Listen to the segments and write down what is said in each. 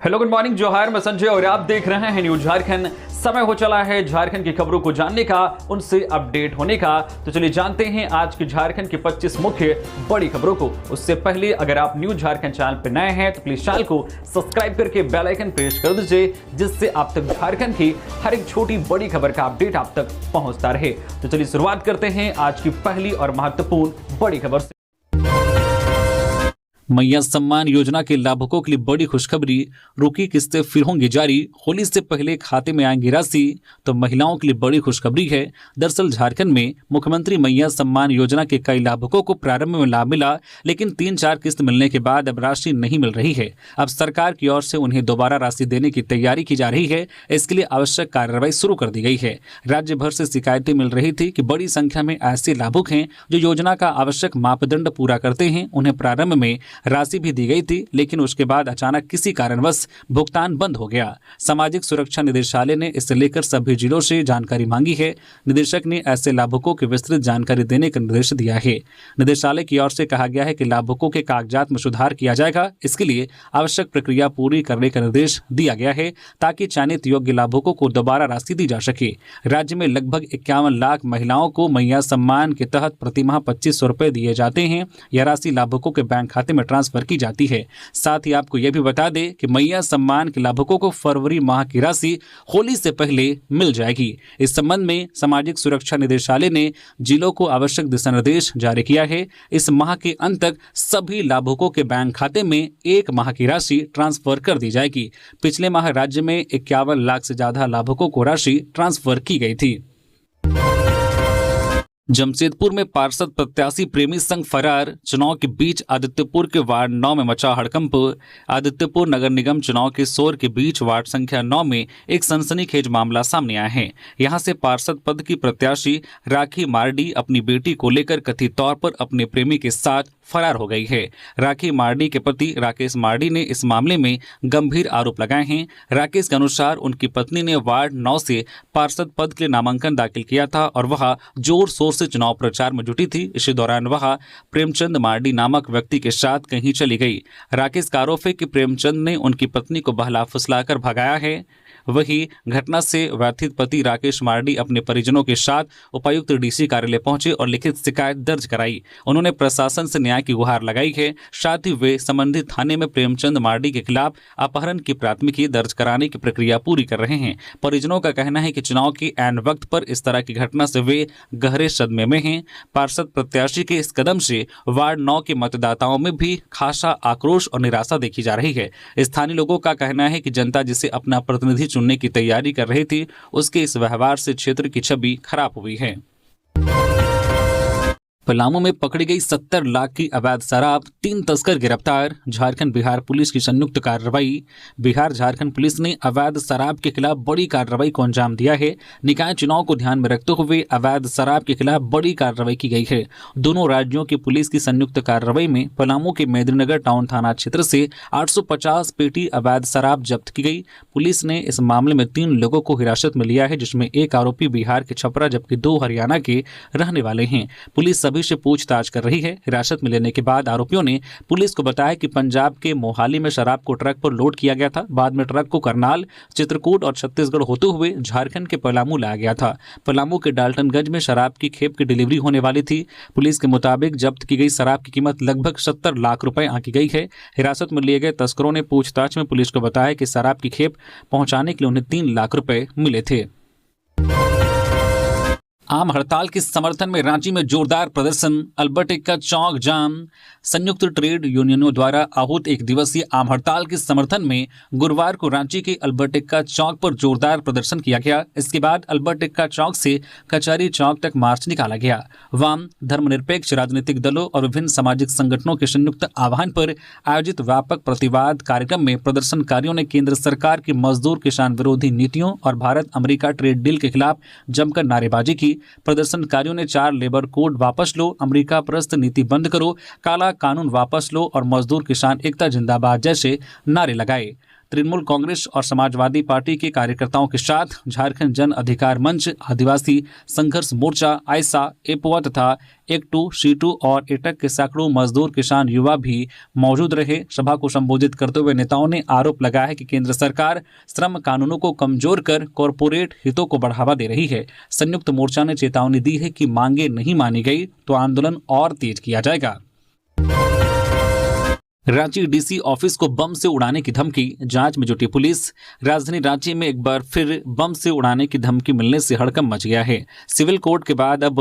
Hello, good morning, जोहार। मैं संजय और आप देख रहे हैं न्यूज झारखंड। समय हो चला है झारखंड की खबरों को जानने का, उनसे अपडेट होने का। तो चलिए जानते हैं आज की झारखंड की 25 मुख्य बड़ी खबरों को। उससे पहले अगर आप न्यूज झारखंड चैनल पर नए हैं तो प्लीज चैनल को सब्सक्राइब करके बेल आइकन प्रेस कर दीजिए, जिससे आप तक झारखंड की हर एक छोटी बड़ी खबर का अपडेट आप तक पहुंचता रहे। तो चलिए शुरुआत करते हैं आज की पहली और महत्वपूर्ण बड़ी खबर से। मैया सम्मान योजना के लाभुकों के लिए बड़ी खुशखबरी। रुकी किस्तें फिर होंगी जारी। होली से पहले खाते में आएंगी राशि। तो महिलाओं के लिए बड़ी खुशखबरी है। दरअसल झारखंड में मुख्यमंत्री मैया सम्मान योजना के कई लाभुकों को प्रारंभ में लाभ मिला, लेकिन 3-4 किस्त मिलने के बाद अब राशि नहीं मिल रही है। अब सरकार की ओर से उन्हें दोबारा राशि देने की तैयारी की जा रही है। इसके लिए आवश्यक कार्रवाई शुरू कर दी गई है। राज्य भर से शिकायतें मिल रही थी कि बड़ी संख्या में ऐसे लाभुक हैं जो योजना का आवश्यक मापदंड पूरा करते हैं। उन्हें प्रारंभ में राशि भी दी गई थी, लेकिन उसके बाद अचानक किसी कारणवश भुगतान बंद हो गया। सामाजिक सुरक्षा निदेशालय ने इसे लेकर सभी जिलों से जानकारी मांगी है। निदेशक ने ऐसे लाभुकों की विस्तृत जानकारी देने का निर्देश दिया है। निदेशालय की ओर से कहा गया है कि लाभुकों के कागजात में सुधार किया जाएगा। इसके लिए आवश्यक प्रक्रिया पूरी करने का निर्देश दिया गया है, ताकि चयनित योग्य लाभुकों को दोबारा राशि दी जा सके। राज्य में लगभग 51 लाख महिलाओं को मैया सम्मान के तहत प्रतिमाह 2500 रुपए दिए जाते हैं। यह राशि लाभुकों के बैंक खाते में ट्रांसफर की जाती है। साथ ही आपको यह भी बता दें कि मैया सम्मान के लाभुकों को फरवरी माह की राशि होली से पहले मिल जाएगी। इस संबंध में सामाजिक सुरक्षा निदेशालय ने जिलों को आवश्यक दिशा निर्देश जारी किया है। इस माह के अंत तक सभी लाभुकों के बैंक खाते में 1 माह की राशि ट्रांसफर कर दी जाएगी। पिछले माह राज्य में 51 लाख से ज्यादा लाभुकों को राशि ट्रांसफर की गई थी। जमशेदपुर में पार्षद प्रत्याशी प्रेमी संघ फरार। चुनाव के बीच आदित्यपुर के वार्ड 9 में मचा हड़कंप। आदित्यपुर नगर निगम चुनाव के शोर के बीच वार्ड संख्या 9 में एक सनसनीखेज मामला सामने आया है। यहां से पार्षद पद की प्रत्याशी राखी मार्डी अपनी बेटी को लेकर कथित तौर पर अपने प्रेमी के साथ फरार हो गई है। राखी मार्डी के पति राकेश मार्डी ने इस मामले में गंभीर आरोप लगाए हैं। राकेश के अनुसार उनकी पत्नी ने वार्ड 9 से पार्षद पद के लिए नामांकन दाखिल किया था और वह जोर शोर से चुनाव प्रचार में जुटी थी। इसी दौरान वह प्रेमचंद मार्डी नामक व्यक्ति के साथ कहीं चली गई। राकेश का आरोप है कि प्रेमचंद ने उनकी पत्नी को बहला फुसलाकर भगाया है। वही घटना से व्यथित पति राकेश मार्डी अपने परिजनों के साथ उपायुक्त डीसी कार्यालय पहुंचे और लिखित शिकायत दर्ज कराई। उन्होंने प्रशासन से न्याय की गुहार लगाई है। साथ ही वे संबंधित थाने में प्रेमचंद मार्डी के खिलाफ अपहरण की प्राथमिकी दर्ज कराने की प्रक्रिया पूरी कर रहे हैं। परिजनों का कहना है कि चुनाव के ऐन वक्त पर इस तरह की घटना से वे गहरे सदमे में हैं। पार्षद प्रत्याशी के इस कदम से वार्ड 9 के मतदाताओं में भी खासा आक्रोश और निराशा देखी जा रही है। स्थानीय लोगों का कहना है कि जनता जिसे अपना प्रतिनिधि चुनने की तैयारी कर रही थी, उसके इस व्यवहार से क्षेत्र की छवि खराब हुई है। पलामू में पकड़ी गई 70 लाख की अवैध शराब, 3 तस्कर गिरफ्तार। झारखंड बिहार पुलिस की संयुक्त कार्रवाई। बिहार झारखंड पुलिस ने अवैध शराब के खिलाफ बड़ी कार्रवाई को अंजाम दिया है। निकाय चुनाव को ध्यान में रखते हुए अवैध शराब के खिलाफ बड़ी कार्रवाई की गई है। दोनों राज्यों की पुलिस की संयुक्त कार्रवाई में पलामू के मेदिनीनगर टाउन थाना क्षेत्र से 850 पेटी अवैध शराब जब्त की गई। पुलिस ने इस मामले में 3 लोगों को हिरासत में लिया है, जिसमें एक आरोपी बिहार के छपरा जबकि 2 हरियाणा के रहने वाले हैं। पुलिस सभी से पूछताछ कर रही है। हिरासत में लेने के बाद आरोपियों ने पुलिस को बताया कि पंजाब के मोहाली में शराब को ट्रक पर लोड किया गया था। बाद में ट्रक को करनाल, चित्रकूट और छत्तीसगढ़ होते हुए झारखंड के पलामू लाया गया था। पलामू के डाल्टनगंज में शराब की खेप की डिलीवरी होने वाली थी। पुलिस के मुताबिक जब्त की गई शराब की कीमत लगभग 70 लाख रुपए आंकी गई है। हिरासत में लिए गए तस्करों ने पूछताछ में पुलिस को बताया कि शराब की खेप पहुंचाने के लिए उन्हें 3 लाख रुपए मिले थे। आम हड़ताल के समर्थन में रांची में जोरदार प्रदर्शन। अल्बर्ट एक्का चौक जाम। संयुक्त ट्रेड यूनियनों द्वारा आहूत 1 दिवसीय आम हड़ताल के समर्थन में गुरुवार को रांची के अल्बर्ट एक्का चौक पर जोरदार प्रदर्शन किया गया। इसके बाद अल्बर्ट एक्का चौक से कचहरी चौक तक मार्च निकाला गया। वाम, धर्मनिरपेक्ष राजनीतिक दलों और विभिन्न सामाजिक संगठनों के संयुक्त आह्वान पर आयोजित व्यापक प्रतिवाद कार्यक्रम में प्रदर्शनकारियों ने केंद्र सरकार की मजदूर किसान विरोधी नीतियों और भारत अमेरिका ट्रेड डील के खिलाफ जमकर नारेबाजी की। प्रदर्शनकारियों ने 4 लेबर कोड वापस लो, अमेरिका परस्त नीति बंद करो, काला कानून वापस लो और मजदूर किसान एकता जिंदाबाद जैसे नारे लगाए। तृणमूल कांग्रेस और समाजवादी पार्टी के कार्यकर्ताओं के साथ झारखंड जन अधिकार मंच, आदिवासी संघर्ष मोर्चा, आयसा, एपवा तथा एक2, सी2 और एटक के सैकड़ों मजदूर, किसान, युवा भी मौजूद रहे। सभा को संबोधित करते हुए नेताओं ने आरोप लगाया है कि केंद्र सरकार श्रम कानूनों को कमजोर कर कॉरपोरेट हितों को बढ़ावा दे रही है। संयुक्त मोर्चा ने चेतावनी दी है कि मांगे नहीं मानी गई तो आंदोलन और तेज किया जाएगा। रांची डीसी ऑफिस को बम से उड़ाने की धमकी, जांच में जुटी पुलिस। राजधानी रांची में एक बार फिर बम से उड़ाने की धमकी मिलने से हड़कंप मच गया है। सिविल कोर्ट के बाद अब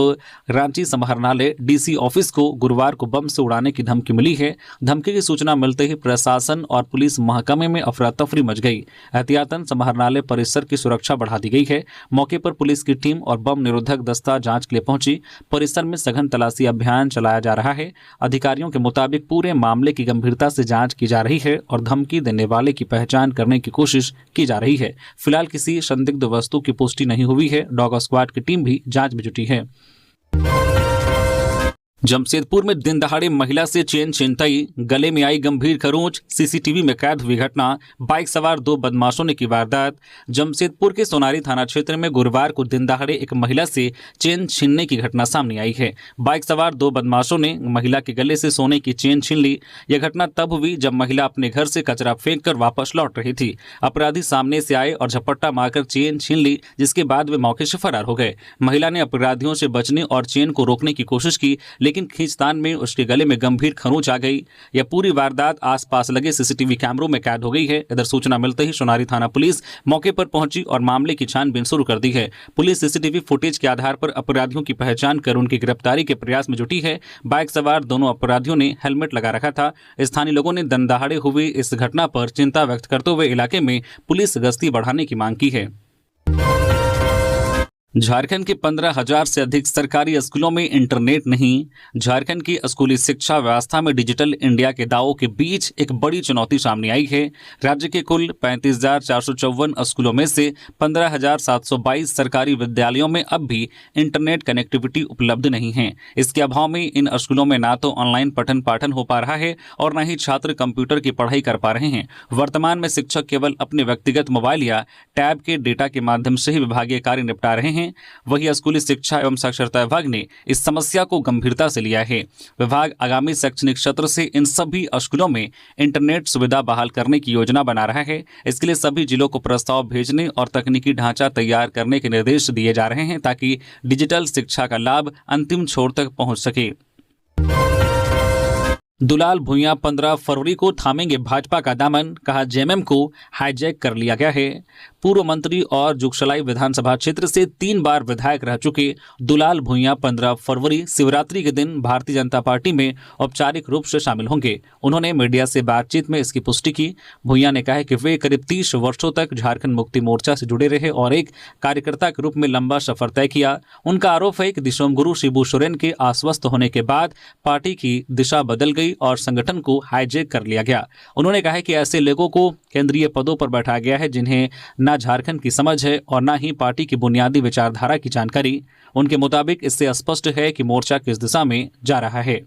रांची समाहरणालय डीसी ऑफिस को गुरुवार को बम से उड़ाने की धमकी मिली है। धमकी की सूचना मिलते ही प्रशासन और पुलिस महकमे में अफरा तफरी मच गई। एहतियातन समाहरणालय परिसर की सुरक्षा बढ़ा दी गई है। मौके पर पुलिस की टीम और बम निरोधक दस्ता जांच के लिए पहुंची। परिसर में सघन तलाशी अभियान चलाया जा रहा है। अधिकारियों के मुताबिक पूरे मामले की गंभीरता से जांच की जा रही है और धमकी देने वाले की पहचान करने की कोशिश की जा रही है। फिलहाल किसी संदिग्ध वस्तु की पुष्टि नहीं हुई है। डॉग स्क्वाड की टीम भी जांच में जुटी है। जमशेदपुर में दिन दहाड़े महिला से चेन छिनतई, गले में आई गंभीर खरोंच, सीसीटीवी में कैद हुई घटना। बाइक सवार 2 बदमाशों ने की वारदात। जमशेदपुर के सोनारी थाना क्षेत्र में गुरुवार को दिन दहाड़े एक महिला से चेन छीनने की घटना सामने आई है। बाइक सवार 2 बदमाशों ने महिला के गले से सोने की चेन छीन ली। यह घटना तब हुई जब महिला अपने घर से कचरा फेंक कर वापस लौट रही थी। अपराधी सामने से आए और झपट्टा मारकर चेन छीन ली, जिसके बाद वे मौके से फरार हो गए। महिला ने अपराधियों से बचने और चेन को रोकने की कोशिश की, लेकिन खींचतान में उसके गले में गंभीर खरोंच आ गई। यह पूरी वारदात आसपास लगे सीसीटीवी कैमरों में कैद हो गई है। इधर सूचना मिलते ही सोनारी थाना पुलिस मौके पर पहुंची और मामले की छानबीन शुरू कर दी है। पुलिस सीसीटीवी फुटेज के आधार पर अपराधियों की पहचान कर उनकी गिरफ्तारी के प्रयास में जुटी है। बाइक सवार दोनों अपराधियों ने हेलमेट लगा रखा था। स्थानीय लोगों ने दिन दहाड़े हुई इस घटना पर चिंता व्यक्त करते हुए इलाके में पुलिस गश्ती बढ़ाने की मांग की है। झारखंड के 15,000 से अधिक सरकारी स्कूलों में इंटरनेट नहीं। झारखंड की स्कूली शिक्षा व्यवस्था में डिजिटल इंडिया के दावों के बीच एक बड़ी चुनौती सामने आई है। राज्य के कुल 35,454 स्कूलों में से 15,722 सरकारी विद्यालयों में अब भी इंटरनेट कनेक्टिविटी उपलब्ध नहीं है। इसके अभाव में इन स्कूलों में ना तो ऑनलाइन पठन पाठन हो पा रहा है और न ही छात्र कंप्यूटर की पढ़ाई कर पा रहे हैं। वर्तमान में शिक्षक केवल अपने व्यक्तिगत मोबाइल या टैब के डेटा के माध्यम से ही विभागीय कार्य निपटा रहे हैं। वही स्कूली शिक्षा एवं साक्षरता विभाग ने इस समस्या को गंभीरता से लिया है। विभाग आगामी शैक्षणिक सत्र से इन सभी स्कूलों में इंटरनेट सुविधा बहाल करने की योजना बना रहा है। इसके लिए सभी जिलों को प्रस्ताव भेजने और तकनीकी ढांचा तैयार करने के निर्देश दिए जा रहे हैं ताकि डिजिटल शिक्षा का लाभ अंतिम छोर तक पहुंच सके। दुलाल भुइयां 15 फरवरी को थामेंगे भाजपा का दामन, कहा जेएमएम को हाईजैक कर लिया गया है। पूर्व मंत्री और जुगसलाई विधानसभा क्षेत्र से 3 बार विधायक रह चुके दुलाल भुइयां 15 फरवरी शिवरात्रि के दिन भारतीय जनता पार्टी में औपचारिक रूप से शामिल होंगे। उन्होंने मीडिया से बातचीत में इसकी पुष्टि की। भुइयां ने कहा कि वे करीब 30 वर्षों तक झारखंड मुक्ति मोर्चा से जुड़े रहे और एक कार्यकर्ता के रूप में लंबा सफर तय किया। उनका आरोप है कि दिशोमगुरु शिबू सोरेन के अस्वस्थ होने के बाद पार्टी की दिशा बदल गई और संगठन को हाईजैक कर लिया गया। उन्होंने कहा कि ऐसे लोगों को केंद्रीय पदों पर बैठाया गया है जिन्हें न झारखंड की समझ है और न ही पार्टी की बुनियादी विचारधारा की जानकारी। उनके मुताबिक इससे स्पष्ट है कि मोर्चा किस दिशा में जा रहा है।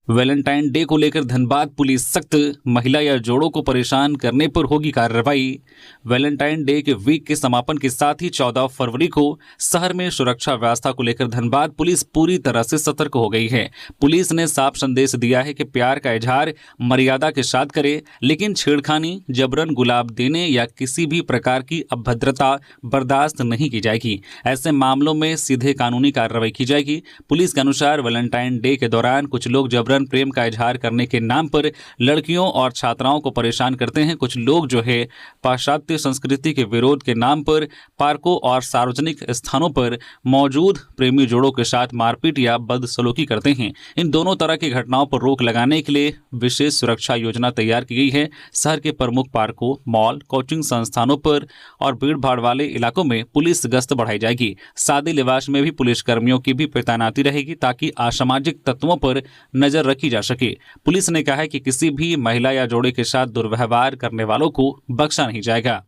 वैलेंटाइन डे को लेकर धनबाद पुलिस सख्त, महिला या जोड़ों को परेशान करने पर होगी कार्रवाई। वैलेंटाइन डे के वीक के समापन के साथ ही 14 फरवरी को शहर में सुरक्षा व्यवस्था को लेकर धनबाद पुलिस पूरी तरह से सतर्क हो गई है। पुलिस ने साफ संदेश दिया है कि प्यार का इजहार मर्यादा के साथ करे, लेकिन छेड़खानी, जबरन गुलाब देने या किसी भी प्रकार की अभद्रता बर्दाश्त नहीं की जाएगी। ऐसे मामलों में सीधे कानूनी कार्रवाई की जाएगी। पुलिस के अनुसार वैलेंटाइन डे के दौरान कुछ लोग जबरन प्रेम का इजहार करने के नाम पर लड़कियों और छात्राओं को परेशान करते हैं। कुछ लोग जो है पाश्चात्य संस्कृति के विरोध के नाम पर पार्कों और सार्वजनिक स्थानों पर मौजूद प्रेमी जोड़ों के साथ मारपीट या बदसलूकी करते हैं। इन दोनों तरह की घटनाओं पर रोक लगाने के लिए विशेष सुरक्षा योजना तैयार की गई है। शहर के प्रमुख पार्कों, मॉल, कोचिंग संस्थानों पर और भीड़ भाड़ वाले इलाकों में पुलिस गश्त बढ़ाई जाएगी। सादे लिबास में भी पुलिस कर्मियों की भी तैनाती रहेगी ताकि असामाजिक तत्वों पर नजर रखी जा सके। पुलिस ने कहा है कि किसी भी महिला या जोड़े के साथ दुर्व्यवहार करने वालों को बख्शा नहीं जाएगा।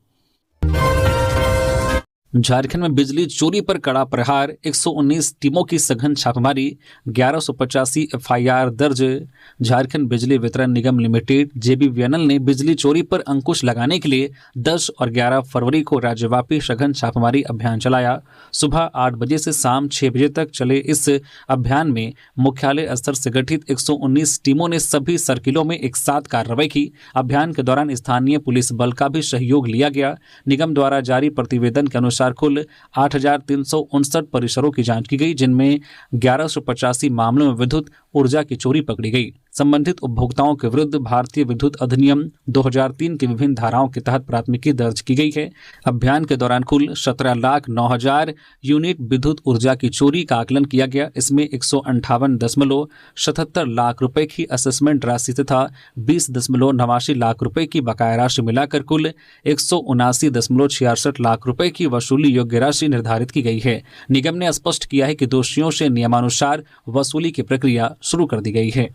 झारखंड में बिजली चोरी पर कड़ा प्रहार, 119 टीमों की सघन छापेमारी, 1185 एफआईआर दर्ज। झारखंड बिजली वितरण निगम लिमिटेड जेबीवीएनएल ने बिजली चोरी पर अंकुश लगाने के लिए 10 और 11 फरवरी को राज्यव्यापी सघन छापेमारी अभियान चलाया। सुबह 8 बजे से शाम 6 बजे तक चले इस अभियान में मुख्यालय स्तर से गठित 119 टीमों ने सभी सर्किलों में एक साथ कार्रवाई की। अभियान के दौरान स्थानीय पुलिस बल का भी सहयोग लिया गया। निगम द्वारा जारी प्रतिवेदन के अनुसार कुल 8,359 परिसरों की जांच की गई, जिनमें 1185 मामलों में विद्युत ऊर्जा की चोरी पकड़ी गई। संबंधित उपभोक्ताओं के विरुद्ध भारतीय विद्युत अधिनियम 2003 की विभिन्न धाराओं के तहत प्राथमिकी दर्ज की गई है। अभियान के दौरान कुल 17,09,000 यूनिट विद्युत ऊर्जा की चोरी का आकलन किया गया। इसमें 158.77 लाख रुपए की असेसमेंट राशि तथा 20.89 लाख रुपए की बकाया राशि मिलाकर कुल 179.66 लाख रुपए की वसूली योग्य राशि निर्धारित की गई है। निगम ने स्पष्ट किया है कि दोषियों से नियमानुसार वसूली की प्रक्रिया शुरू कर दी गई है।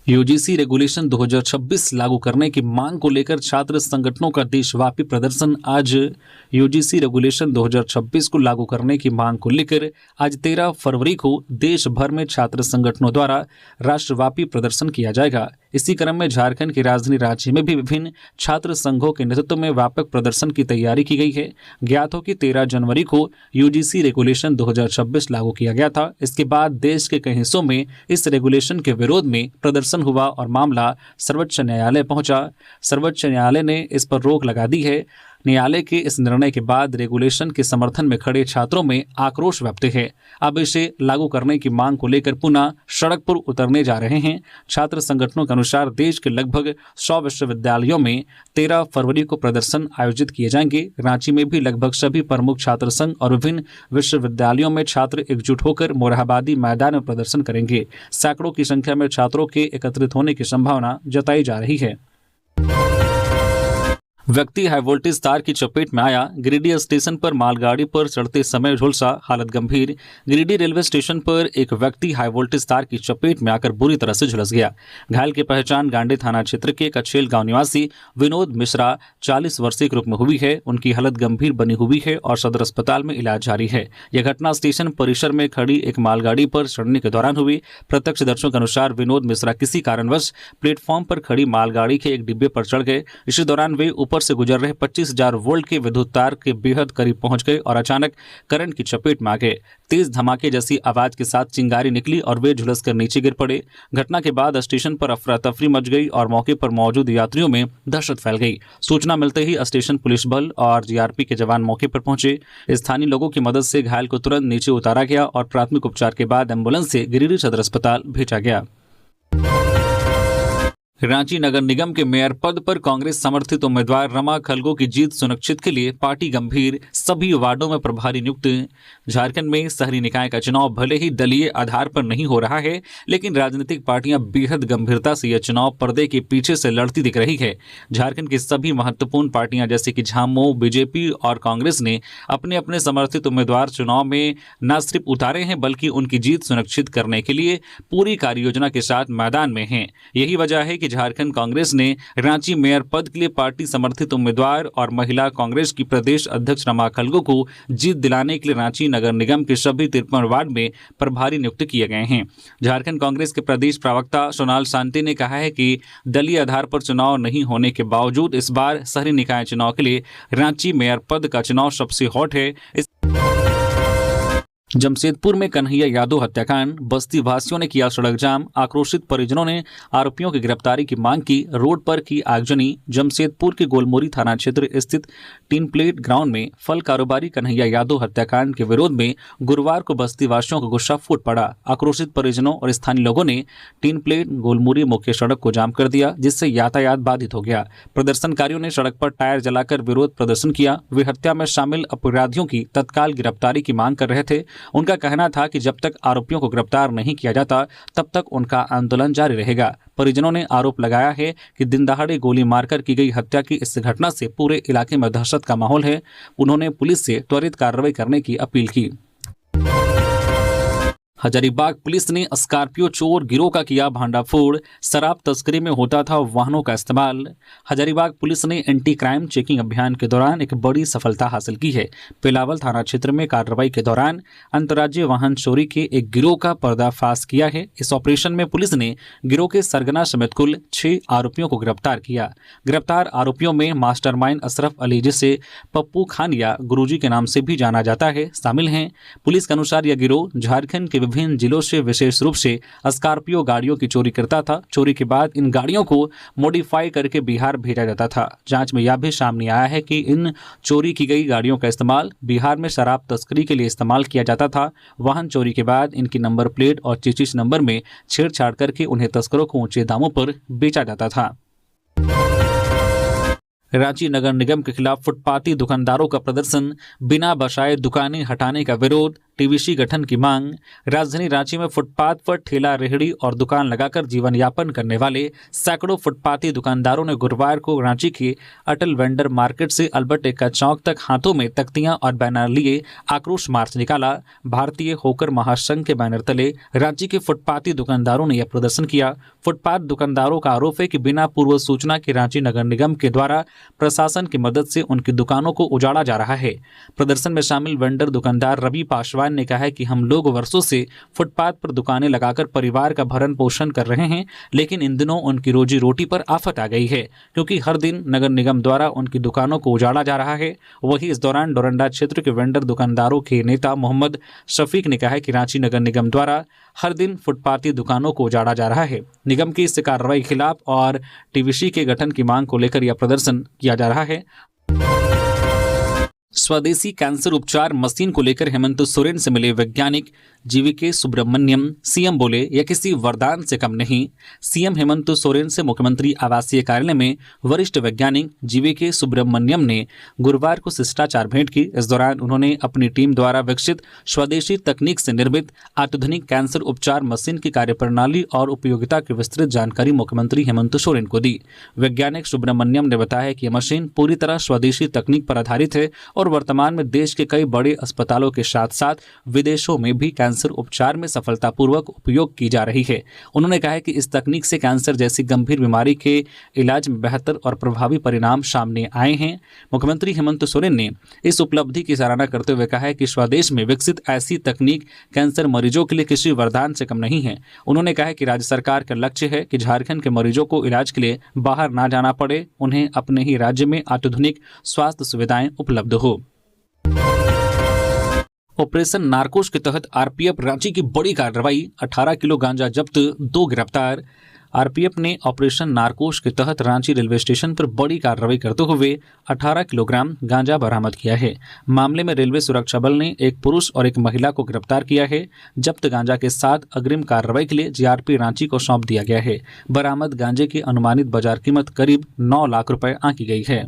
यूजीसी रेगुलेशन 2026 लागू करने की मांग को लेकर छात्र संगठनों का देशव्यापी प्रदर्शन। आज यूजीसी रेगुलेशन 2026 को लागू करने की मांग को लेकर आज 13 फरवरी को देश भर में छात्र संगठनों द्वारा राष्ट्रव्यापी प्रदर्शन किया जाएगा। इसी क्रम में झारखंड की राजधानी रांची में भी विभिन्न छात्र संघों के नेतृत्व में व्यापक प्रदर्शन की तैयारी की गई है। ज्ञात हो कि 13 जनवरी को यूजीसी रेगुलेशन 2026 लागू किया गया था। इसके बाद देश के कई हिस्सों में इस रेगुलेशन के विरोध में प्रदर्शन हुआ और मामला सर्वोच्च न्यायालय पहुंचा। सर्वोच्च न्यायालय ने इस पर रोक लगा दी है। न्यायालय के इस निर्णय के बाद रेगुलेशन के समर्थन में खड़े छात्रों में आक्रोश व्यक्त है। अब इसे लागू करने की मांग को लेकर पुनः सड़क पर उतरने जा रहे हैं। छात्र संगठनों के अनुसार देश के लगभग 100 विश्वविद्यालयों में 13 फरवरी को प्रदर्शन आयोजित किए जाएंगे। रांची में भी लगभग सभी प्रमुख छात्र संघ और विभिन्न विश्वविद्यालयों में छात्र एकजुट होकर मोरहाबादी मैदान में प्रदर्शन करेंगे। सैकड़ों की संख्या में छात्रों के एकत्रित होने की संभावना जताई जा रही है। व्यक्ति हाई वोल्टेज तार की चपेट में आया, गिरिडीह स्टेशन पर मालगाड़ी पर चढ़ते समय झुलसा, हालत गंभीर। गिरिडीह रेलवे स्टेशन पर एक व्यक्ति हाई वोल्टेज तार की चपेट में आकर बुरी तरह से झुलस गया। घायल की पहचान गांडे थाना क्षेत्र के कछेल गांव निवासी विनोद मिश्रा 40 वर्षीय के रूप में हुई है। उनकी हालत गंभीर बनी हुई है और सदर अस्पताल में इलाज जारी है। यह घटना स्टेशन परिसर में खड़ी एक मालगाड़ी पर चढ़ने के दौरान हुई। प्रत्यक्षदर्शियों के अनुसार विनोद मिश्रा किसी कारणवश प्लेटफॉर्म पर खड़ी मालगाड़ी के एक डिब्बे पर चढ़ गए। इसी दौरान वे ऊपर से गुजर रहे 25,000 वोल्ट के विद्युत तार के बेहद करीब पहुंच गए और अचानक करंट की चपेट में आ गए। तेज धमाके जैसी आवाज के साथ चिंगारी निकली और वे झुलसकर नीचे गिर पड़े। घटना के बाद स्टेशन पर अफरा तफरी मच गई और मौके पर मौजूद यात्रियों में दहशत फैल गई। सूचना मिलते ही स्टेशन पुलिस बल और जीआरपी के जवान मौके पर पहुंचे। स्थानीय लोगों की मदद से घायल को तुरंत नीचे उतारा गया और प्राथमिक उपचार के बाद एम्बुलेंस से गिरिडीह सदर अस्पताल भेजा गया। रांची नगर निगम के मेयर पद पर कांग्रेस समर्थित उम्मीदवार रमा खलगो की जीत सुनिश्चित के लिए पार्टी गंभीर, सभी वार्डों में प्रभारी नियुक्त। झारखंड में शहरी निकाय का चुनाव भले ही दलीय आधार पर नहीं हो रहा है, लेकिन राजनीतिक पार्टियां बेहद गंभीरता से यह चुनाव पर्दे के पीछे से लड़ती दिख रही है। झारखंड की सभी महत्वपूर्ण पार्टियां जैसे कि झाममो, बीजेपी और कांग्रेस ने अपने अपने समर्थित उम्मीदवार चुनाव में न सिर्फ उतारे हैं बल्कि उनकी जीत सुनिश्चित करने के लिए पूरी कार्ययोजना के साथ मैदान में हैं। यही वजह है कि झारखंड कांग्रेस ने रांची मेयर पद के लिए पार्टी समर्थित उम्मीदवार और महिला कांग्रेस की प्रदेश अध्यक्ष रमा खलगो को जीत दिलाने के लिए रांची नगर निगम के सभी 53 वार्ड में प्रभारी नियुक्त किए गए हैं। झारखंड कांग्रेस के प्रदेश प्रवक्ता सोनाल शांति ने कहा है कि दलीय आधार पर चुनाव नहीं होने के बावजूद इस बार शहरी निकाय चुनाव के लिए रांची मेयर पद का चुनाव सबसे हॉट है। जमशेदपुर में कन्हैया यादव हत्याकांड, बस्ती वासियों ने किया सड़क जाम, आक्रोशित परिजनों ने आरोपियों की गिरफ्तारी की मांग की, रोड पर की आगजनी। जमशेदपुर के गोलमोरी थाना क्षेत्र स्थित टीन प्लेट ग्राउंड में फल कारोबारी कन्हैया यादव हत्याकांड के विरोध में गुरुवार को बस्ती वासियों का गुस्सा फूट पड़ा। आक्रोशित परिजनों और स्थानीय लोगों ने टीन प्लेट गोलमोरी मुख्य सड़क को जाम कर दिया, जिससे यातायात बाधित हो गया। प्रदर्शनकारियों ने सड़क पर टायर जलाकर विरोध प्रदर्शन किया। वे हत्या में शामिल अपराधियों की तत्काल गिरफ्तारी की मांग कर रहे थे। उनका कहना था कि जब तक आरोपियों को गिरफ्तार नहीं किया जाता तब तक उनका आंदोलन जारी रहेगा। परिजनों ने आरोप लगाया है कि दिन दहाड़े गोली मारकर की गई हत्या की इस घटना से पूरे इलाके में दहशत का माहौल है। उन्होंने पुलिस से त्वरित कार्रवाई करने की अपील की। हजारीबाग पुलिस ने स्कॉर्पियो चोर गिरोह का किया भांडाफोड़, शराब तस्करी में होता था वाहनों का इस्तेमाल। हजारीबाग पुलिस ने एंटी क्राइम चेकिंग अभियान के दौरान एक बड़ी सफलता हासिल की है। पिलावल थाना क्षेत्र में कार्रवाई के दौरान अंतर्राज्यीय वाहन चोरी के एक गिरोह का पर्दाफाश किया है। इस ऑपरेशन में पुलिस ने गिरोह के सरगना समेत कुल 6 आरोपियों को गिरफ्तार किया। गिरफ्तार आरोपियों में मास्टरमाइंड अशरफ अली, जिसे पप्पू खान या गुरुजी के नाम से भी जाना जाता है, शामिल हैं। पुलिस के अनुसार यह गिरोह झारखंड के विभिन्न जिलों से विशेष रूप से स्कॉर्पियो गाड़ियों की चोरी करता था। चोरी के बाद इन गाड़ियों को मॉडिफाई करके बिहार भेजा जाता था। जांच में यह भी सामने आया है कि इन चोरी की गई गाड़ियों का इस्तेमाल बिहार में शराब तस्करी के लिए इस्तेमाल किया जाता था। वाहन चोरी के बाद इनकी नंबर प्लेट और चेसिस नंबर में छेड़छाड़ करके उन्हें तस्करों को ऊंचे दामों पर बेचा जाता था। रांची नगर निगम के खिलाफ फुटपाती दुकानदारों का प्रदर्शन, बिना बसाए दुकानें हटाने का विरोध, टीवीसी गठन की मांग। राजधानी रांची में फुटपाथ पर ठेला, रेहड़ी और दुकान लगाकर जीवन यापन करने वाले सैकड़ों फुटपाती दुकानदारों ने गुरुवार को रांची के अटल वेंडर मार्केट से अल्बर्ट एक्का चौक तक हाथों में तख्तियां और बैनर लिए आक्रोश मार्च निकाला। भारतीय होकर महासंघ के बैनर तले रांची के फुटपाती दुकानदारों ने यह प्रदर्शन किया। फुटपाथ दुकानदारों का आरोप है कि बिना पूर्व सूचना के रांची नगर निगम के द्वारा प्रशासन की मदद से उनकी दुकानों को उजाड़ा जा रहा है। प्रदर्शन में शामिल वेंडर दुकानदार रवि पासवान ने कहा है कि हम लोग वर्षों से फुटपाथ पर दुकानें लगाकर परिवार का भरण पोषण कर रहे हैं, लेकिन इन दिनों उनकी रोजी रोटी पर आफत आ गई है, क्योंकि हर दिन नगर निगम द्वारा उनकी दुकानों को उजाड़ा जा रहा है। वहीं इस दौरान डोरंडा क्षेत्र के वेंडर दुकानदारों के नेता मोहम्मद शफीक ने कहा है कि रांची नगर निगम द्वारा हर दिन फुटपाथी दुकानों को उजाड़ा जा रहा है। निगम की इस कार्रवाई के खिलाफ और टीवीसी के गठन की मांग को लेकर यह प्रदर्शन किया जा रहा है। स्वदेशी कैंसर उपचार मशीन को लेकर हेमंत सोरेन से मिले वैज्ञानिक जीवीके सुब्रमण्यम। सीएम बोले, यह किसी वरदान से कम नहीं। सीएम हेमंत सोरेन से मुख्यमंत्री आवासीय कार्यालय में वरिष्ठ वैज्ञानिक जीवीके सुब्रमण्यम ने गुरुवार को शिष्टाचार भेंट की। इस दौरान उन्होंने अपनी टीम द्वारा विकसित स्वदेशी तकनीक से निर्मित आधुनिक कैंसर उपचार मशीन की कार्यप्रणाली और उपयोगिता की विस्तृत जानकारी मुख्यमंत्री हेमंत सोरेन को दी। वैज्ञानिक सुब्रमण्यम ने बताया कि यह मशीन पूरी तरह स्वदेशी तकनीक पर आधारित है और वर्तमान में देश के कई बड़े अस्पतालों के साथ साथ विदेशों में भी कैंसर उपचार में सफलतापूर्वक उपयोग की जा रही है। उन्होंने कहा कि इस तकनीक से कैंसर जैसी गंभीर बीमारी के इलाज में बेहतर और प्रभावी परिणाम सामने आए हैं। मुख्यमंत्री हेमंत सोरेन ने इस उपलब्धि की सराहना करते हुए कहा है कि स्वदेश में विकसित ऐसी तकनीक कैंसर मरीजों के लिए किसी वरदान से कम नहीं है। उन्होंने कहा कि राज्य सरकार का लक्ष्य है कि झारखंड के मरीजों को इलाज के लिए बाहर ना जाना पड़े, उन्हें अपने ही राज्य में अत्याधुनिक स्वास्थ्य सुविधाएं उपलब्ध हो। ऑपरेशन नारकोस के तहत आरपीएफ रांची की बड़ी कार्रवाई, 18 किलो गांजा जब्त, 2 गिरफ्तार। आरपीएफ ने ऑपरेशन नारकोस के तहत रांची रेलवे स्टेशन पर बड़ी कार्रवाई करते हुए 18 किलोग्राम गांजा बरामद किया है। मामले में रेलवे सुरक्षा बल ने एक पुरुष और एक महिला को गिरफ्तार किया है। जब्त गांजा के साथ अग्रिम कार्रवाई के लिए जीआरपी रांची को सौंप दिया गया है। बरामद गांजे की अनुमानित बाजार कीमत करीब 9 लाख रुपए आंकी गई है।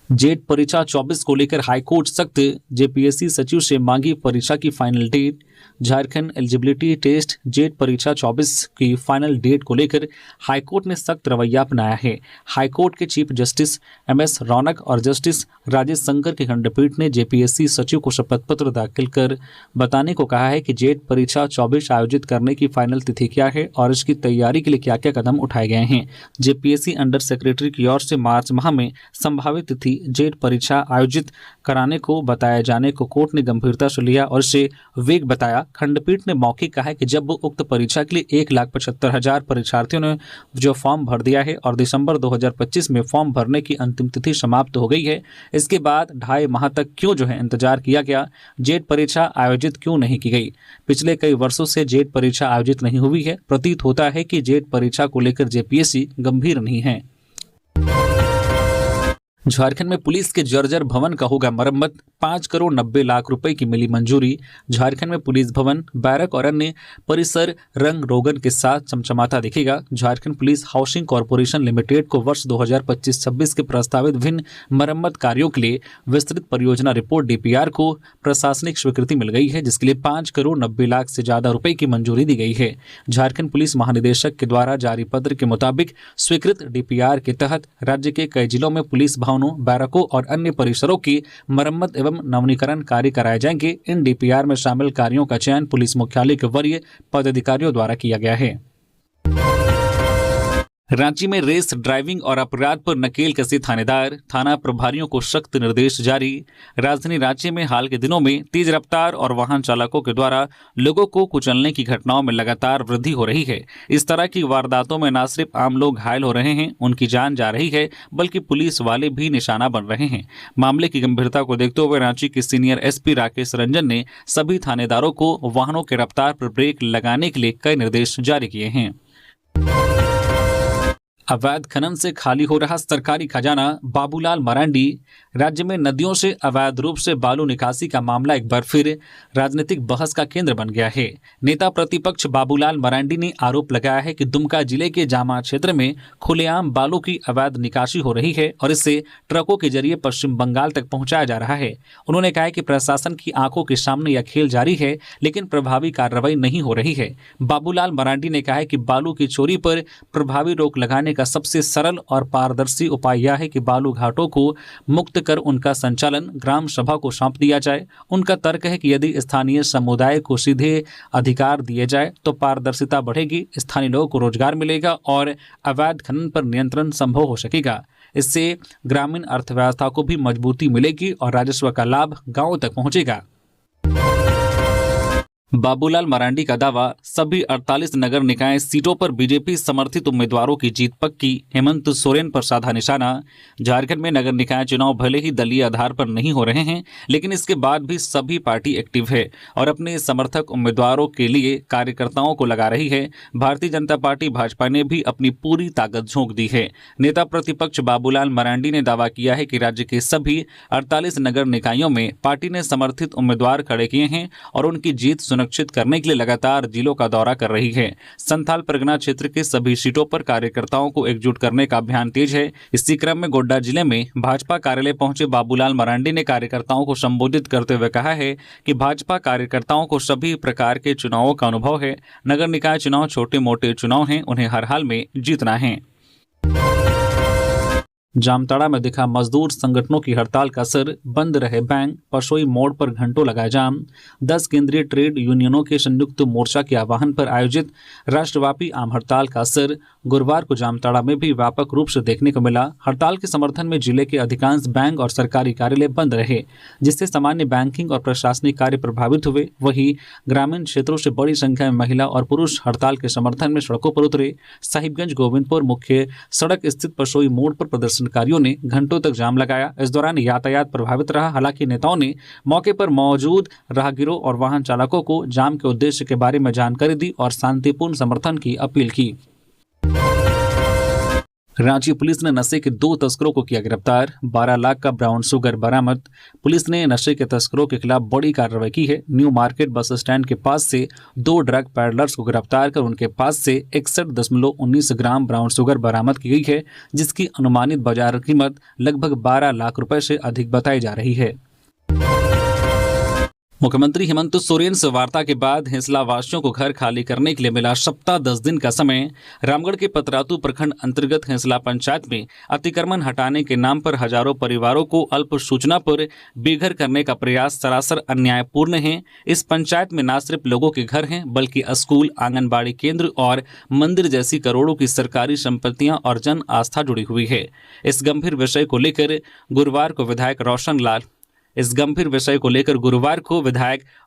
जेट परीक्षा 24 को लेकर हाईकोर्ट सख्त, जेपीएससी सचिव से मांगी परीक्षा की final date. Jharkhand eligibility test JET परीक्षा 24 की फाइनल डेट को लेकर हाईकोर्ट ने सख्त रवैया अपनाया है। हाईकोर्ट के चीफ जस्टिस एमएस रौनक और जस्टिस राजेश शंकर की खंडपीठ ने जेपीएससी सचिव को शपथ पत्र दाखिल कर बताने को कहा है कि जेट परीक्षा 24 आयोजित करने की फाइनल तिथि क्या है और इसकी तैयारी के लिए क्या क्या कदम उठाए गए हैं। जेपीएससी अंडर सेक्रेटरी की ओर से मार्च माह में संभावित तिथि जेट परीक्षा आयोजित कराने को बताए जाने को कोर्ट ने गंभीरता से लिया और इसे वेग बताया। खंडपीठ ने मौखिक कहा है कि जब उक्त परीक्षा के लिए 1,75,000 परीक्षार्थियों ने जो फॉर्म भर दिया है और दिसंबर 2025 में फॉर्म भरने की अंतिम तिथि समाप्त हो गई है, इसके बाद 2.5 माह तक क्यों इंतजार किया गया, जेट परीक्षा आयोजित क्यों नहीं की गई। पिछले कई वर्षों से जेट परीक्षा आयोजित नहीं हुई है। प्रतीत होता है कि जेट परीक्षा को लेकर जेपीएससी गंभीर नहीं है। झारखंड में पुलिस के जर्जर भवन का होगा मरम्मत, 5 करोड़ 90 लाख रुपए की मिली मंजूरी। झारखंड में पुलिस भवन, बैरक और अन्य परिसर रंग रोगन के साथ चमचमाता दिखेगा। Jharkhand police housing corporation limited को वर्ष 2025-26 के प्रस्तावित विभिन्न मरम्मत कार्यों के लिए विस्तृत परियोजना रिपोर्ट डीपीआर को प्रशासनिक स्वीकृति मिल गई है, जिसके लिए 5 करोड़ 90 लाख से ज्यादा रुपए की मंजूरी दी गई है। झारखंड पुलिस महानिदेशक के द्वारा जारी पत्र के मुताबिक स्वीकृत डीपीआर के तहत राज्य के कई जिलों में पुलिस भवनों, बैरकों और अन्य परिसरों की मरम्मत एवं एवं नवीनीकरण कार्य कराए जाएंगे। इन डीपीआर में शामिल कार्यों का चयन पुलिस मुख्यालय के वरीय पदाधिकारियों द्वारा किया गया है। रांची में रेस ड्राइविंग और अपराध पर नकेल कसे थानेदार, थाना प्रभारियों को सख्त निर्देश जारी। राजधानी रांची में हाल के दिनों में तेज रफ्तार और वाहन चालकों के द्वारा लोगों को कुचलने की घटनाओं में लगातार वृद्धि हो रही है। इस तरह की वारदातों में न सिर्फ आम लोग घायल हो रहे हैं, उनकी जान जा रही है, बल्कि पुलिस वाले भी निशाना बन रहे हैं। मामले की गंभीरता को देखते हुए रांची के सीनियर एसपी राकेश रंजन ने सभी थानेदारों को वाहनों के रफ्तार पर ब्रेक लगाने के लिए कई निर्देश जारी किए हैं। अवैध खनन से खाली हो रहा सरकारी खजाना, बाबूलाल मरांडी। राज्य में नदियों से अवैध रूप से बालू निकासी का मामला एक बार फिर राजनीतिक बहस का केंद्र बन गया है। नेता प्रतिपक्ष बाबूलाल मरांडी ने आरोप लगाया है कि दुमका जिले के जामा क्षेत्र में खुलेआम बालू की अवैध निकासी हो रही है और इससे ट्रकों के जरिए पश्चिम बंगाल तक पहुंचाया जा रहा है। उन्होंने कहा कि प्रशासन की आंखों के सामने यह खेल जारी है, लेकिन प्रभावी कार्रवाई नहीं हो रही है। बाबूलाल मरांडी ने कहा कि बालू की चोरी पर प्रभावी रोक लगाने का सबसे सरल और पारदर्शी उपाय यह है कि बालू घाटों को मुक्त कर उनका संचालन ग्राम सभा को सौंप दिया जाए। उनका तर्क है कि यदि स्थानीय समुदाय को सीधे अधिकार दिए जाए तो पारदर्शिता बढ़ेगी, स्थानीय लोगों को रोजगार मिलेगा और अवैध खनन पर नियंत्रण संभव हो सकेगा। इससे ग्रामीण अर्थव्यवस्था को भी मजबूती मिलेगी और राजस्व का लाभ गांवों तक पहुंचेगा। बाबूलाल मरांडी का दावा, सभी 48 नगर निकाय सीटों पर बीजेपी समर्थित उम्मीदवारों की जीत पक्की। हेमंत सोरेन पर साधा निशाना। झारखंड में नगर निकाय चुनाव भले ही दलीय आधार पर नहीं हो रहे हैं, लेकिन इसके बाद भी सभी पार्टी एक्टिव है और अपने समर्थक उम्मीदवारों के लिए कार्यकर्ताओं को लगा रही है। भारतीय जनता पार्टी भाजपा ने भी अपनी पूरी ताकत झोंक दी है। नेता प्रतिपक्ष बाबूलाल मरांडी ने दावा किया है कि राज्य के सभी 48 नगर निकायों में पार्टी ने समर्थित उम्मीदवार खड़े किए हैं और उनकी जीत सुनिश्चित करने के लिए लगातार जिलों का दौरा कर रही है। संथाल परगना क्षेत्र के सभी सीटों पर कार्यकर्ताओं को एकजुट करने का अभियान तेज है। इसी क्रम में गोड्डा जिले में भाजपा कार्यालय पहुंचे बाबूलाल मरांडी ने कार्यकर्ताओं को संबोधित करते हुए कहा है कि भाजपा कार्यकर्ताओं को सभी प्रकार के चुनावों का अनुभव है। नगर निकाय चुनाव छोटे मोटे चुनाव हैं, उन्हें हर हाल में जीतना है। जामताड़ा में दिखा मजदूर संगठनों की हड़ताल का असर, बंद रहे बैंक, पशोई मोड़ पर घंटों लगाए जाम। 10 केंद्रीय ट्रेड यूनियनों के संयुक्त मोर्चा के आह्वान पर आयोजित राष्ट्रव्यापी आम हड़ताल का असर गुरुवार को जामताड़ा में भी व्यापक रूप से देखने को मिला। हड़ताल के समर्थन में जिले के अधिकांश बैंक और सरकारी कार्यालय बंद रहे, जिससे सामान्य बैंकिंग और प्रशासनिक कार्य प्रभावित हुए। वहीं ग्रामीण क्षेत्रों से बड़ी संख्या में महिला और पुरुष हड़ताल के समर्थन में सड़कों पर उतरे। साहिबगंज गोविंदपुर मुख्य सड़क स्थित पशोई मोड़ पर प्रदर्शनकारियों ने घंटों तक जाम लगाया। इस दौरान यातायात प्रभावित रहा। हालांकि नेताओं ने मौके पर मौजूद राहगीरों और वाहन चालकों को जाम के उद्देश्य के बारे में जानकारी दी और शांतिपूर्ण समर्थन की अपील की। रांची पुलिस ने नशे के 2 तस्करों को किया गिरफ्तार। 12 लाख का ब्राउन शुगर बरामद। पुलिस ने नशे के तस्करों के खिलाफ बड़ी कार्रवाई की है। न्यू मार्केट बस स्टैंड के पास से 2 ड्रग पैडलर्स को गिरफ्तार कर उनके पास से 61.19 ग्राम ब्राउन शुगर बरामद की गई है, जिसकी अनुमानित बाजार कीमत लगभग 12 लाख रुपए से अधिक बताई जा रही है। मुख्यमंत्री हेमंत सोरेन से वार्ता के बाद हिंसला वासियों को घर खाली करने के लिए मिला सप्ताह 10 दिन का समय। रामगढ़ के पतरातू प्रखंड अंतर्गत हिंसला पंचायत में अतिक्रमण हटाने के नाम पर हजारों परिवारों को अल्प सूचना पर बेघर करने का प्रयास सरासर अन्यायपूर्ण है। इस पंचायत में न सिर्फ लोगों के घर हैं, बल्कि स्कूल, आंगनबाड़ी केंद्र और मंदिर जैसी करोड़ों की सरकारी संपत्तियां और जन आस्था जुड़ी हुई है। इस गंभीर विषय को लेकर गुरुवार को विधायक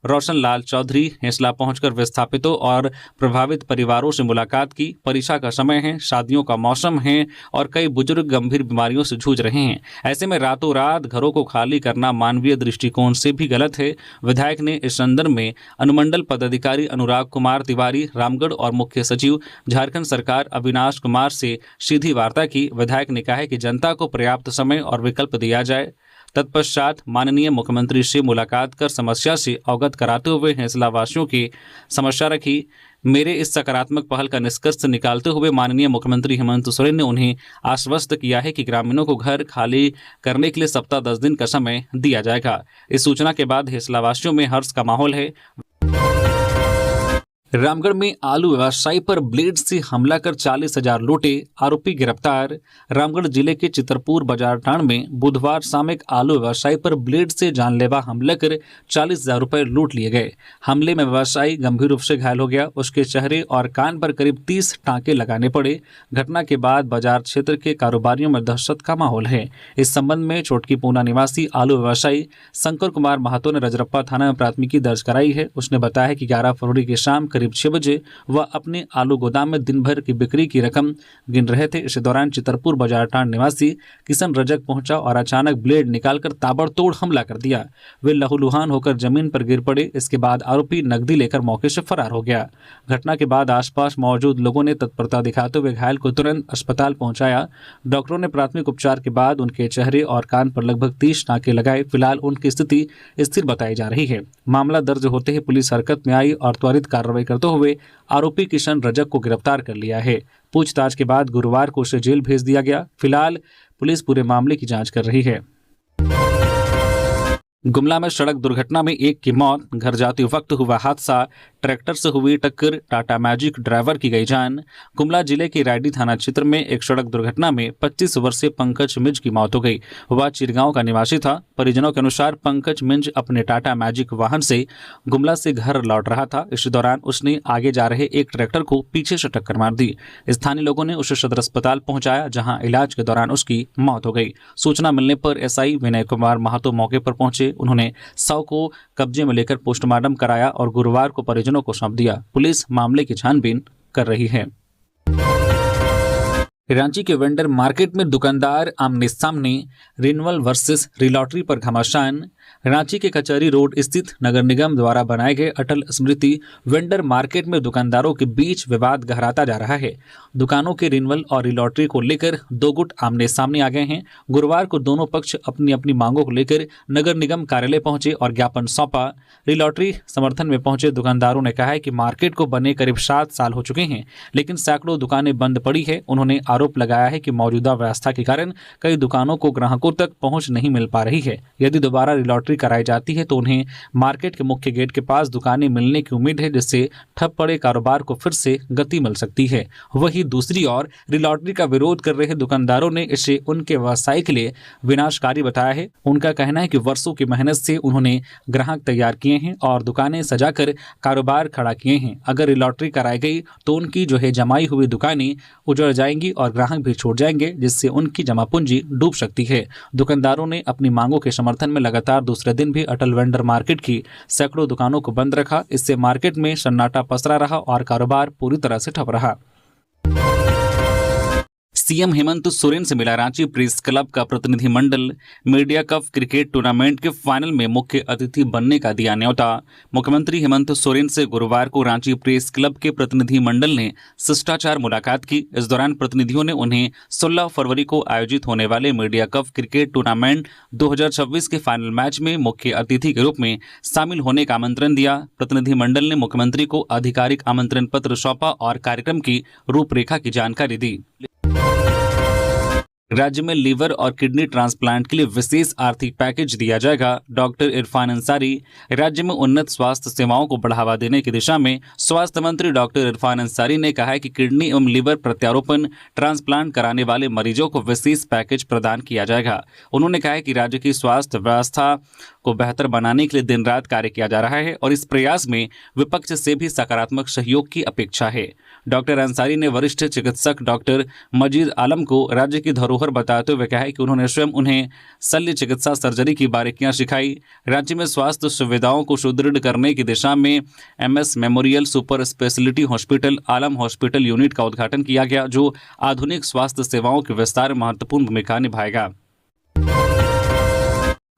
रोशन लाल चौधरी हिंसला पहुंचकर विस्थापितों और प्रभावित परिवारों से मुलाकात की। परीक्षा का समय है, शादियों का मौसम है और कई बुजुर्ग गंभीर बीमारियों से जूझ रहे हैं। ऐसे में रातों रात घरों को खाली करना मानवीय दृष्टिकोण से भी गलत है। विधायक ने इस संदर्भ में अनुमंडल पदाधिकारी अनुराग कुमार तिवारी रामगढ़ और मुख्य सचिव झारखंड सरकार अविनाश कुमार से सीधी वार्ता की। विधायक ने कहा है कि जनता को पर्याप्त समय और विकल्प दिया जाए। तत्पश्चात माननीय मुख्यमंत्री से मुलाकात कर समस्या से अवगत कराते हुए हिंसला वासियों की समस्या रखी। मेरे इस सकारात्मक पहल का निष्कर्ष निकालते हुए माननीय मुख्यमंत्री हेमंत सोरेन ने उन्हें आश्वस्त किया है कि ग्रामीणों को घर खाली करने के लिए सप्ताह 10 दिन का समय दिया जाएगा। इस सूचना के बाद हिंसला वासियों में हर्ष का माहौल है। रामगढ़ में आलू व्यवसायी पर ब्लेड से हमला कर 40,000 लूटे, आरोपी गिरफ्तार। रामगढ़ जिले के चितरपुर बाजार टांड में बुधवार शाम एक आलू व्यवसायी पर ब्लेड से जानलेवा हमला कर 40,000 रुपए लूट लिए गए। हमले में व्यवसायी गंभीर रूप से घायल हो गया। उसके चेहरे और कान पर करीब 30 टांके लगाने पड़े। घटना के बाद बाजार क्षेत्र के कारोबारियों में दहशत का माहौल है। इस संबंध में चोटकी पूना निवासी आलू व्यवसायी शंकर कुमार महतो ने रजरप्पा थाना में प्राथमिकी दर्ज कराई है। उसने बताया कि 11 फरवरी की शाम करीब 6 बजे वह अपने आलू गोदाम में दिन भर की बिक्री की रकम गिन रहे थे। इस दौरान चितरपुर बाजार टांड निवासी किशन रजक पहुंचा और अचानक ब्लेड निकालकर ताबड़तोड़ हमला कर दिया। वे लहूलुहान होकर जमीन पर गिर पड़े। इसके बाद आरोपी नकदी लेकर मौके से फरार हो गया। घटना के बाद आसपास मौजूद लोगों ने तत्परता दिखाते हुए घायल को तुरंत अस्पताल पहुंचाया। डॉक्टरों ने प्राथमिक उपचार के बाद उनके चेहरे और कान पर लगभग 30 टांके लगाए। फिलहाल उनकी स्थिति स्थिर बताई जा रही है। मामला दर्ज होते ही पुलिस हरकत में आई और त्वरित कार्रवाई करते हुए आरोपी किशन रजक को गिरफ्तार कर लिया है। पूछताछ के बाद गुरुवार को उसे जेल भेज दिया गया। फिलहाल पुलिस पूरे मामले की जांच कर रही है। गुमला में सड़क दुर्घटना में एक की मौत, घर जाते वक्त हुआ हादसा, ट्रैक्टर से हुई टक्कर, टाटा मैजिक ड्राइवर की गई जान। गुमला जिले के रायडी थाना क्षेत्र में एक सड़क दुर्घटना में 25 वर्षीय पंकज मिंज की मौत हो गई। वह चिरगांव का निवासी था। परिजनों के अनुसार पंकज मिंज अपने टाटा मैजिक वाहन से गुमला से घर लौट रहा था। इस दौरान उसने आगे जा रहे एक ट्रैक्टर को पीछे से टक्कर मार दी। स्थानीय लोगों ने उसे सदर अस्पताल पहुंचाया, जहां इलाज के दौरान उसकी मौत हो गई। सूचना मिलने पर एसआई विनय कुमार महतो मौके पर पहुंचे। उन्होंने शव को कब्जे में लेकर पोस्टमार्टम कराया और गुरुवार को परिजनों को सौंप दिया। पुलिस मामले की छानबीन कर रही है। रांची के वेंडर मार्केट में दुकानदार आमने सामने, रिन्यूअल वर्सेस रिलॉटरी पर घमासान। रांची के कचहरी रोड स्थित नगर निगम द्वारा बनाए गए अटल स्मृति वेंडर मार्केट में दुकानदारों के बीच विवाद गहराता जा रहा है। दुकानों के रिन्यूअल और रिलॉटरी को लेकर दो गुट आमने सामने आ गए हैं। गुरुवार को दोनों पक्ष अपनी अपनी मांगों को लेकर नगर निगम कार्यालय पहुंचे और ज्ञापन सौंपा। रिलॉटरी समर्थन में पहुंचे दुकानदारों ने कहा है कि मार्केट को बने करीब 7 साल हो चुके हैं, लेकिन सैकड़ों दुकानें बंद पड़ी है। उन्होंने आरोप लगाया है कि मौजूदा व्यवस्था के कारण कई दुकानों को ग्राहकों तक पहुंच नहीं मिल पा रही है। यदि दोबारा रिलॉटरी कराई जाती है तो उन्हें मार्केट के मुख्य गेट के पास दुकानें मिलने की उम्मीद है, जिससे ठप पड़े कारोबार को फिर से गति मिल सकती है। वहीं दूसरी ओर रिलॉटरी का विरोध कर रहे दुकानदारों ने इसे उनके व्यवसाय के लिए विनाशकारी बताया है। उनका कहना है कि वर्षों की मेहनत से उन्होंने ग्राहक तैयार किए हैं और दुकानें सजाकर कारोबार खड़ा किए हैं। अगर रिलॉटरी कराई गई तो उनकी जमाई हुई दुकानें उजड़ जाएंगी और ग्राहक भी छोड़ जाएंगे, जिससे उनकी जमा पूंजी डूब सकती है। दुकानदारों ने अपनी मांगों के समर्थन में लगातार दूसरे दिन भी अटल वेंडर मार्केट की सैकड़ों दुकानों को बंद रखा। इससे मार्केट में सन्नाटा पसरा रहा और कारोबार पूरी तरह से ठप रहा। सीएम हेमंत सोरेन से मिला रांची प्रेस क्लब का प्रतिनिधिमंडल। मीडिया कप क्रिकेट टूर्नामेंट के फाइनल में मुख्य अतिथि बनने का दिया न्योता। मुख्यमंत्री हेमंत सोरेन से गुरुवार को रांची प्रेस क्लब के प्रतिनिधिमंडल ने शिष्टाचार मुलाकात की। इस दौरान प्रतिनिधियों ने उन्हें 16 फरवरी को आयोजित होने वाले मीडिया कप क्रिकेट टूर्नामेंट 2026 के फाइनल मैच में मुख्य अतिथि के रूप में शामिल होने का आमंत्रण दिया। प्रतिनिधिमंडल ने मुख्यमंत्री को आधिकारिक आमंत्रण पत्र सौंपा और कार्यक्रम की रूपरेखा की जानकारी दी। राज्य में लीवर और किडनी ट्रांसप्लांट के लिए विशेष आर्थिक पैकेज दिया जाएगा। डॉक्टर इरफान अंसारी। राज्य में उन्नत स्वास्थ्य सेवाओं को बढ़ावा देने की दिशा में स्वास्थ्य मंत्री डॉक्टर इरफान अंसारी ने कहा है कि किडनी एवं लीवर प्रत्यारोपण ट्रांसप्लांट कराने वाले मरीजों को विशेष पैकेज प्रदान किया जाएगा। उन्होंने कहा है कि राज्य की स्वास्थ्य व्यवस्था को बेहतर बनाने के लिए दिन रात कार्य किया जा रहा है और इस प्रयास में विपक्ष से भी सकारात्मक सहयोग की अपेक्षा है। डॉक्टर अंसारी ने वरिष्ठ चिकित्सक डॉक्टर मजीद आलम को राज्य की धरोहर बताते हुए कहा कि उन्होंने स्वयं उन्हें शल्य चिकित्सा सर्जरी की बारीकियां सिखाई। राज्य में स्वास्थ्य सुविधाओं को सुदृढ़ करने की दिशा में MS memorial super speciality hospital Alam hospital unit का उद्घाटन किया गया, जो आधुनिक स्वास्थ्य सेवाओं के विस्तार में महत्वपूर्ण भूमिका निभाएगा।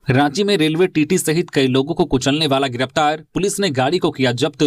रांची में रेलवे टीटी सहित कई लोगों को कुचलने वाला गिरफ्तार, पुलिस ने गाड़ी को किया जब्त।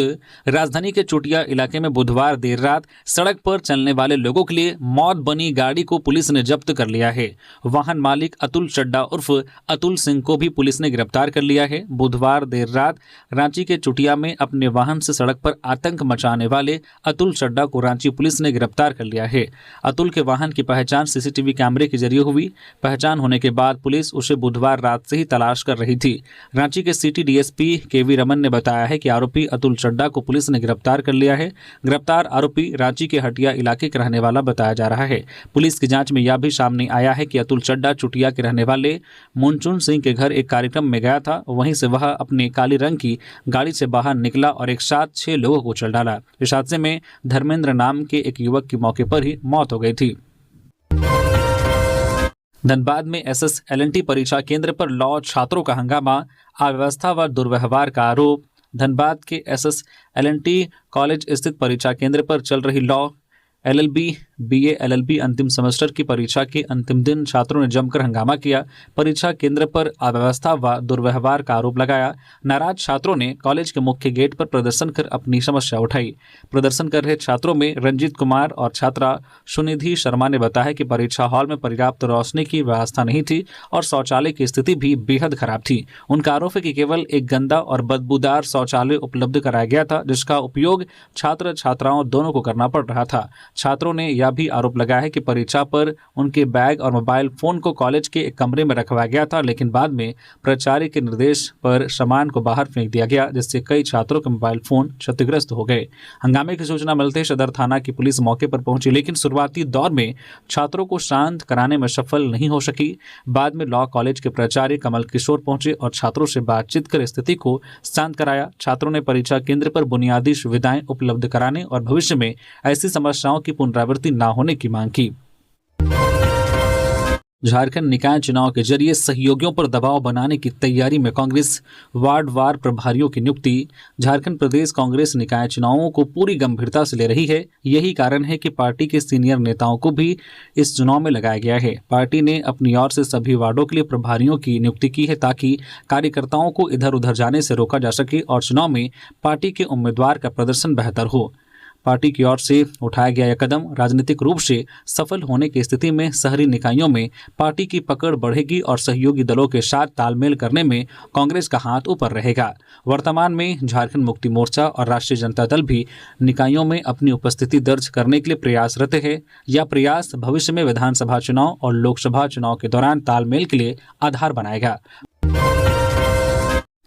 राजधानी के चोटिया इलाके में बुधवार देर रात सड़क पर चलने वाले लोगों के लिए मौत बनी गाड़ी को पुलिस ने जब्त कर लिया है। वाहन मालिक अतुल चड्डा उर्फ अतुल सिंह को भी पुलिस ने गिरफ्तार कर लिया है। बुधवार देर रात रांची के चोटिया में अपने वाहन से सड़क पर आतंक मचाने वाले अतुल चड्डा को रांची पुलिस ने गिरफ्तार कर लिया है। अतुल के वाहन की पहचान सीसीटीवी कैमरे के जरिए हुई। पहचान होने के बाद पुलिस उसे बुधवार रात से ही तलाश कर रही थी। रांची के सिटी डीएसपी केवी रमन ने बताया है कि आरोपी अतुल चड्डा को पुलिस ने गिरफ्तार कर लिया है। गिरफ्तार आरोपी रांची के हटिया इलाके के रहने वाला बताया जा रहा है। पुलिस की जांच में यह भी सामने आया है कि अतुल चड्डा चुटिया के रहने वाले मुनचुन सिंह के घर एक कार्यक्रम में गया था। वहीं से वह अपने काली रंग की गाड़ी से बाहर निकला और एक साथ 6 लोगों को चल डाला। इस हादसे में धर्मेंद्र नाम के एक युवक की मौके पर ही मौत हो गई थी। धनबाद में SSLNT परीक्षा केंद्र पर लॉ छात्रों का हंगामा, अव्यवस्था व दुर्व्यवहार का आरोप। धनबाद के SSLNT कॉलेज स्थित परीक्षा केंद्र पर चल रही लॉ, LLB, BA, LLB अंतिम सेमेस्टर की परीक्षा के अंतिम दिन छात्रों ने जमकर हंगामा किया। परीक्षा केंद्र पर अव्यवस्था व दुर्व्यवहार का आरोप लगाया। नाराज छात्रों ने कॉलेज के मुख्य गेट पर प्रदर्शन कर अपनी समस्या उठाई। प्रदर्शन कर रहे छात्रों में रंजीत कुमार और छात्रा सुनिधि शर्मा ने बताया कि परीक्षा हॉल में पर्याप्त रोशनी की व्यवस्था नहीं थी और शौचालय की स्थिति भी बेहद खराब थी। उनका आरोप है कि केवल एक गंदा और बदबूदार शौचालय उपलब्ध कराया गया था, जिसका उपयोग छात्र छात्राओं दोनों को करना पड़ रहा था। छात्रों ने यह भी आरोप लगाया है कि परीक्षा पर उनके बैग और मोबाइल फोन को कॉलेज के एक कमरे में रखवाया गया था, लेकिन बाद में प्राचार्य के निर्देश पर सामान को बाहर फेंक दिया गया, जिससे कई छात्रों के मोबाइल फोन क्षतिग्रस्त हो गए। हंगामे की सूचना मिलते ही सदर थाना की पुलिस मौके पर पहुंची, लेकिन शुरुआती दौर में छात्रों को शांत कराने में सफल नहीं हो सकी। बाद में लॉ कॉलेज के प्राचार्य कमल किशोर पहुंचे और छात्रों से बातचीत कर स्थिति को शांत कराया। छात्रों ने परीक्षा केंद्र पर बुनियादी सुविधाएं उपलब्ध कराने और भविष्य में ऐसी समस्याओं की पुनरावृत्ति न होने की मांग की। झारखंड निकाय चुनाव के जरिए सहयोगियों पर दबाव बनाने की तैयारी में कांग्रेस वार्डवार प्रभारियों की नियुक्ति। झारखंड प्रदेश कांग्रेस निकाय चुनावों को पूरी गंभीरता से ले रही है। यही कारण है कि पार्टी के सीनियर नेताओं को भी इस चुनाव में लगाया गया है। पार्टी ने अपनी ओर से सभी वार्डों के लिए प्रभारियों की नियुक्ति की है, ताकि कार्यकर्ताओं को इधर उधर जाने से रोका जा सके और चुनाव में पार्टी के उम्मीदवार का प्रदर्शन बेहतर हो। पार्टी की ओर से उठाया गया यह कदम राजनीतिक रूप से सफल होने की स्थिति में शहरी निकायों में पार्टी की पकड़ बढ़ेगी और सहयोगी दलों के साथ तालमेल करने में कांग्रेस का हाथ ऊपर रहेगा। वर्तमान में झारखंड मुक्ति मोर्चा और राष्ट्रीय जनता दल भी निकायों में अपनी उपस्थिति दर्ज करने के लिए प्रयासरत है। यह प्रयास भविष्य में विधानसभा चुनाव और लोकसभा चुनाव के दौरान तालमेल के लिए आधार बनाएगा।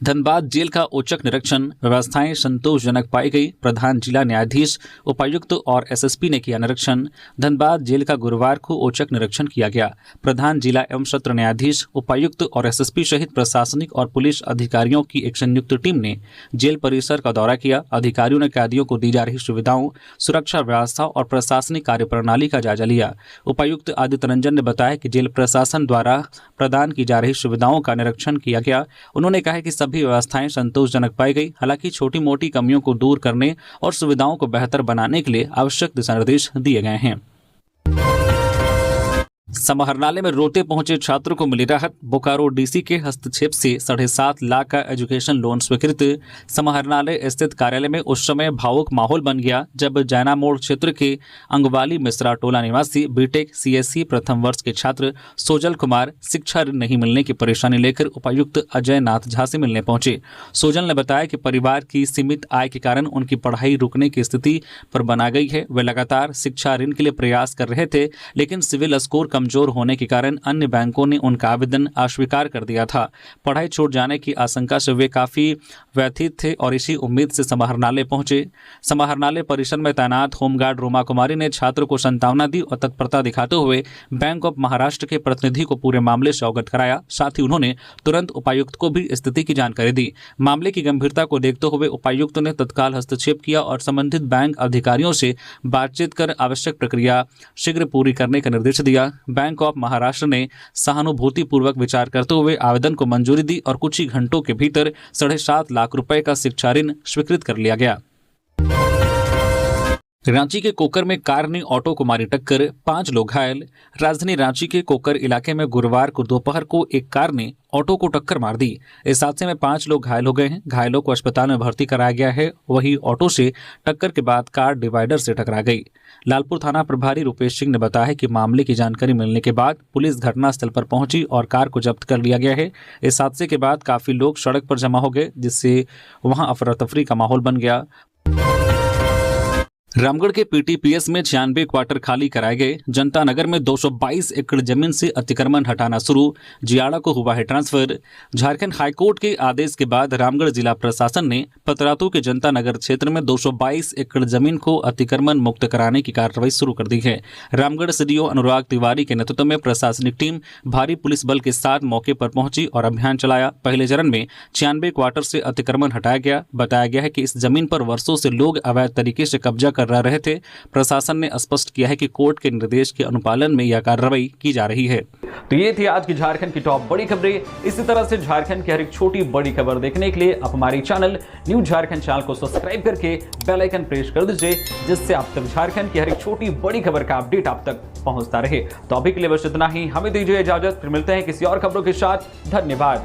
धनबाद जेल का औचक निरीक्षण, व्यवस्थाएं संतोषजनक पाई गई। प्रधान जिला न्यायाधीश, उपायुक्त और एसएसपी ने किया निरीक्षण। धनबाद जेल का गुरुवार को औचक निरीक्षण किया गया। प्रधान जिला एवं सत्र न्यायाधीश, उपायुक्त और एसएसपी सहित प्रशासनिक और पुलिस अधिकारियों की एक संयुक्त टीम ने जेल परिसर का दौरा किया। अधिकारियों ने कैदियों को दी जा रही सुविधाओं, सुरक्षा व्यवस्था और प्रशासनिक कार्यप्रणाली का जायजा लिया। उपायुक्त आदित्य रंजन ने बताया कि जेल प्रशासन द्वारा प्रदान की जा रही सुविधाओं का निरीक्षण किया गया। उन्होंने कहा कि सभी व्यवस्थाएं संतोषजनक पाई गई। हालांकि छोटी मोटी कमियों को दूर करने और सुविधाओं को बेहतर बनाने के लिए आवश्यक दिशा निर्देश दिए गए हैं। समाहरणालय में रोते पहुंचे छात्रों को मिली राहत। बोकारो डीसी के हस्तक्षेप से 7.5 लाख का एजुकेशन लोन स्वीकृत। समाहरणालय स्थित कार्यालय में उस समय भावुक माहौल बन गया जब जैना मोड़ क्षेत्र के अंगवाली मिश्रा टोला निवासी बीटेक सीएससी प्रथम वर्ष के छात्र सोजल कुमार शिक्षा ऋण नहीं मिलने की परेशानी लेकर उपायुक्त अजय नाथ झा से मिलने पहुंचे। सोजल ने बताया कि परिवार की सीमित आय के कारण उनकी पढ़ाई रुकने की स्थिति पर बना गई है। वे लगातार शिक्षा ऋण के लिए प्रयास कर रहे थे, लेकिन सिविल स्कोर कमजोर होने के कारण अन्य बैंकों ने उनका आवेदन अस्वीकार कर दिया था। पढ़ाई छूट जाने की आशंका से वे काफी व्यथित थे और इसी उम्मीद से समाहरणालय पहुंचे। समाहरणालय परिसर में तैनात होमगार्ड रोमा कुमारी ने छात्र को सांत्वना दी और तत्परता दिखाते हुए बैंक ऑफ महाराष्ट्र के प्रतिनिधि को पूरे मामले से अवगत कराया। साथ ही उन्होंने तुरंत उपायुक्त को भी स्थिति की जानकारी दी। मामले की गंभीरता को देखते हुए उपायुक्त ने तत्काल हस्तक्षेप किया और संबंधित बैंक अधिकारियों से बातचीत कर आवश्यक प्रक्रिया शीघ्र पूरी करने का निर्देश दिया। बैंक ऑफ महाराष्ट्र ने सहानुभूतिपूर्वक विचार करते हुए आवेदन को मंजूरी दी और कुछ ही घंटों के भीतर 7.5 लाख रुपए का शिक्षा ऋण स्वीकृत कर लिया गया। रांची के कोकर में कार ने ऑटो को मारी टक्कर, 5 लोग घायल। राजधानी रांची के कोकर इलाके में गुरुवार को दोपहर को एक कार ने ऑटो को टक्कर मार दी। इस हादसे में 5 लोग घायल हो गए हैं। घायलों को अस्पताल में भर्ती कराया गया है। वहीं ऑटो से टक्कर के बाद कार डिवाइडर से टकरा गई। लालपुर थाना प्रभारी रुपेश सिंह ने बताया कि मामले की जानकारी मिलने के बाद पुलिस घटनास्थल पर पहुंची और कार को जब्त कर लिया गया है। इस हादसे के बाद काफी लोग सड़क पर जमा हो गए, जिससे वहां अफरा तफरी का माहौल बन गया। रामगढ़ के पीटीपीएस में 96 क्वार्टर खाली कराए गए। जनता नगर में 222 एकड़ जमीन से अतिक्रमण हटाना शुरू, जियाड़ा को हुआ है ट्रांसफर। झारखंड हाईकोर्ट के आदेश के बाद रामगढ़ जिला प्रशासन ने पतरातू के जनता नगर क्षेत्र में 222 एकड़ जमीन को अतिक्रमण मुक्त कराने की कार्रवाई शुरू कर दी है। रामगढ़ सीडीओ अनुराग तिवारी के नेतृत्व में प्रशासनिक टीम भारी पुलिस बल के साथ मौके पर पहुंची और अभियान चलाया। पहले चरण में 96 क्वार्टर से अतिक्रमण हटाया गया। बताया गया है कि इस जमीन पर वर्षों से लोग अवैध तरीके से कब्जा कर रहे थे। प्रशासन ने स्पष्ट किया है कि कोर्ट के निर्देश के अनुपालन में यह कार्रवाई की जा रही है। तो ये थी आज की झारखंड की टॉप बड़ी खबरें। इसी तरह से झारखंड की हर एक छोटी बड़ी खबर देखने के लिए आप हमारी चैनल न्यूज झारखंड चैनल को सब्सक्राइब करके बेल आइकन प्रेस कर दीजिए, जिससे आप तक झारखंड की हर एक छोटी बड़ी खबर का अपडेट आप तक पहुंचता रहे। तो अभी के लिए बस इतना ही, हमें दीजिए इजाजत, फिर मिलते हैं किसी और खबरों के साथ। धन्यवाद।